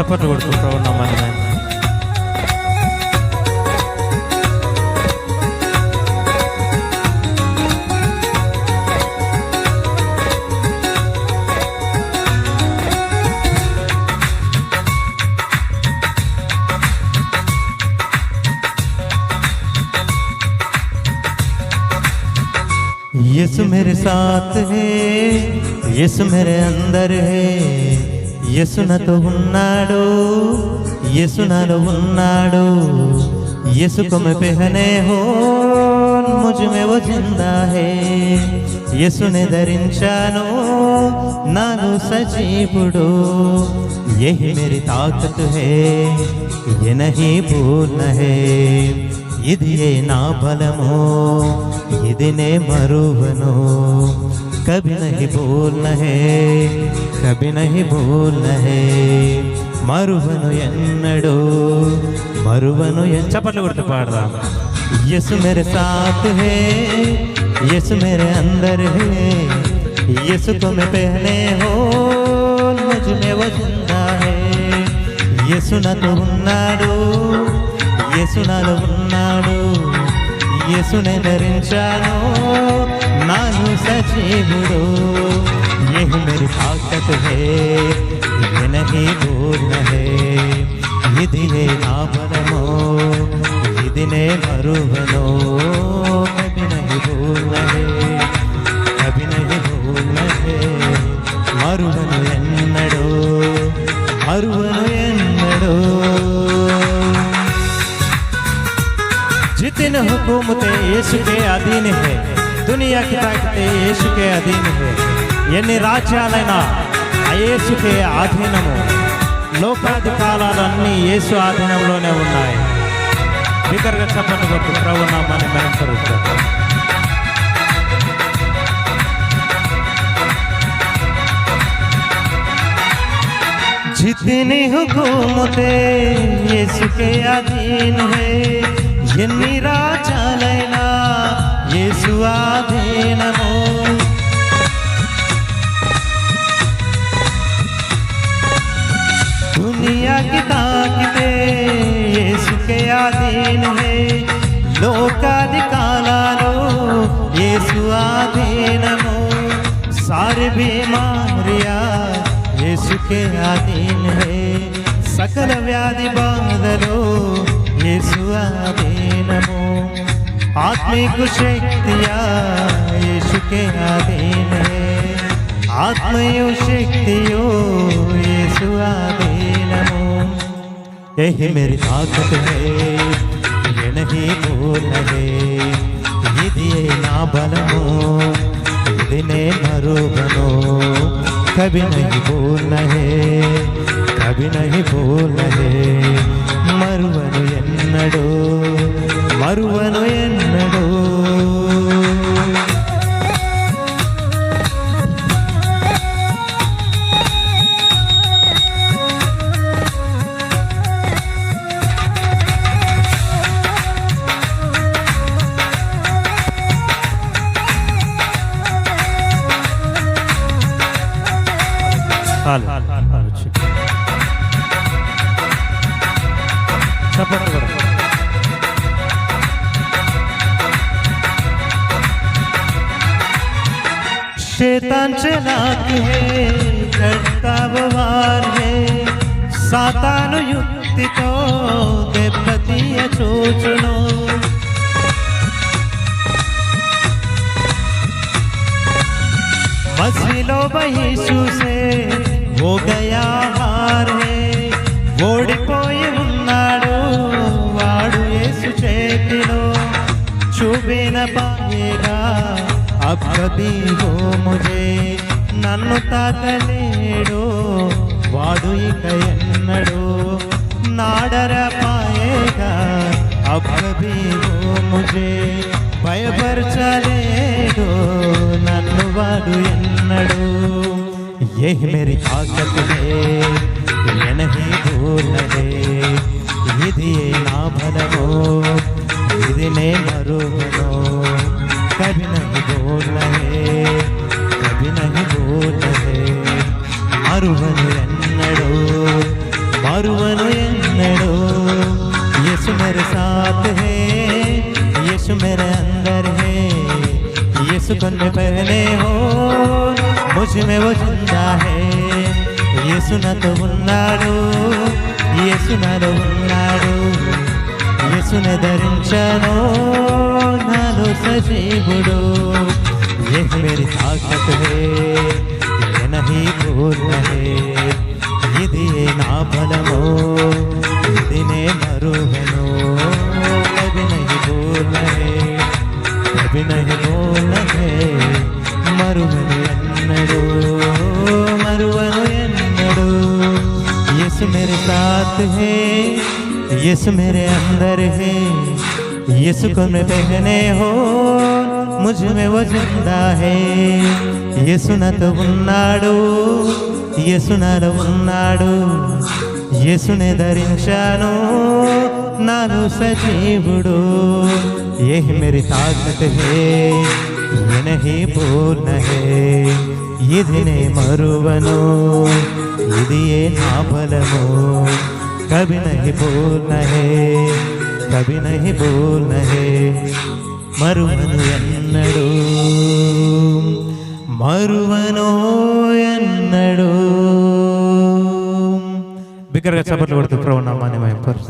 చప్పట్లు కొడుతూ ప్రభు నామాన్ని यीशु मेरे साथ है, यीशु मेरे अंदर है, यीशु नातो उन्नाडो, यीशु नालो उन्नाडो, यीशु को मैं पहने हो मुझ में वो जिंदा है, यीशु ने धरिंचानो नालो सजीवुडो, यही मेरी ताकत है, ये नहीं भूलना है, इदिये ना बलमो इदिने मरुवनो, कभी नहीं भूलना है, कभी नहीं भूलना है, मरुवनो एन्नडो मरुवनो चप्पल कोड्तू पाडदाम। यीशु मेरे साथ है, यीशु मेरे अंदर है, यीशु को मैं पहने हो मुझ में वो जिंदा है, यीशु नातो उन्नाडो, यीशु नालो उन्नाडो, यीशुने धरिंचानो नानु सजीवुडो, यही मेरी ताकत है, ये नहीं भूलना है, इदिये ना बलमो इदिने मरुवनो, कभी नहीं भूलना है, कभी नहीं भूलना है, मरुवनो एन्नडो मरुवनो एन्नडो। जितने हुकूमतें यीशु के अधीन है, दुनिया की ताकतें यीशु के अधीन है, ఎన్ని రాజ్యాలైనా యేసుకే ఆధీనము, లోకాధికారాలన్నీ యేసు ఆధీనంలోనే ఉన్నాయి। బిగ్గరగా చప్పట్లు కొట్టు ప్రభు నామాన్ని మహిమపరుద్దాం। जितनी हुकूमतें यीशु के अधीन है, ఎన్ని రాజ్యాలైనా యేసు ఆధీనము, दुनिया की ताकतें यीशु के अधीन है, लोकाधिकारालो यीशु आधीनमो, सारी बीमारियां यीशु के अधीन है, सकल व्याधि बाधलो यीशु आधीनमो, आत्मिक शक्तियां यीशु के अधीन है, आत्मय शक्तियों यीशु आधीनमो, यही मेरी ताकत है, ये नहीं भूलना है, इदिये ना बलमो इदिने मरुवनो, कभी नहीं भूलना है, कभी नहीं भूलना है, मरुवनो एन्नडो मरुवनो एन्नडो। शैतान चालाक है, करता वार है, सातान युक्ति तो देवपतिय चोचनो, मसीलो यीशु से हो गया हार है, ఓడిపోయి ఉన్నాడు వాడు యేసు చేతిలో, छूबे न पाएगा अब कभी वो मुझे, నన్ను తాకలేడు వాడు ఇక ఎన్నడూ, నాడర పాయేగా अब कभी वो मुझे, భయపరచలేడు నన్ను వాడు ఎన్నడూ, यही मेरी ताकत है, ये नहीं भूलना है, इदिये ना बलमो इदिने मरुवनो, कभी नहीं भूलना है, कभी नहीं भूलना है, मरुवनो एन्नडो मरुवनु एन्नडू यीशु मेरे साथ है, यीशु मेरे अंदर है, यीशु को मैं पहले हो मुझ में वो जिंदा है, यीशु नातो उन्नाडू, यीशु नालो उन्नाडू, यीशु ने धరించను నాలో సజీవుడు, ये मेरी ताकत है, ये नहीं पूर्ण है, ఇది నా బలము, ఇది నే మరువను, కభీ नहीं भूलना है, कभी नहीं भूलना है, మరువను ఎన్నడూ, మరువను ఎన్నడూ, यीशु मेरे साथ है, यीशु मेरे अंदर है, यीशु को मैं पहने हो मुझ में वो जिंदा है, यीशु नातो ఉన్నాడు, यीशु नालो ఉన్నాడు, यीशुने धరించను నాలో సజీవుడు, ये मेरी ताकत है, ये नहीं भूलना है, ఇది నే మరువను, ఇది నా బలము, कभी नहीं भूलना है, कभी नहीं भूलना है, మరువను ఎన్నడూ, మరువను ఎన్నడూ. బిగ్గరగా చప్పట్లు కొడుతూ ప్రభువు నామాన్ని మహిమపరుస్తూ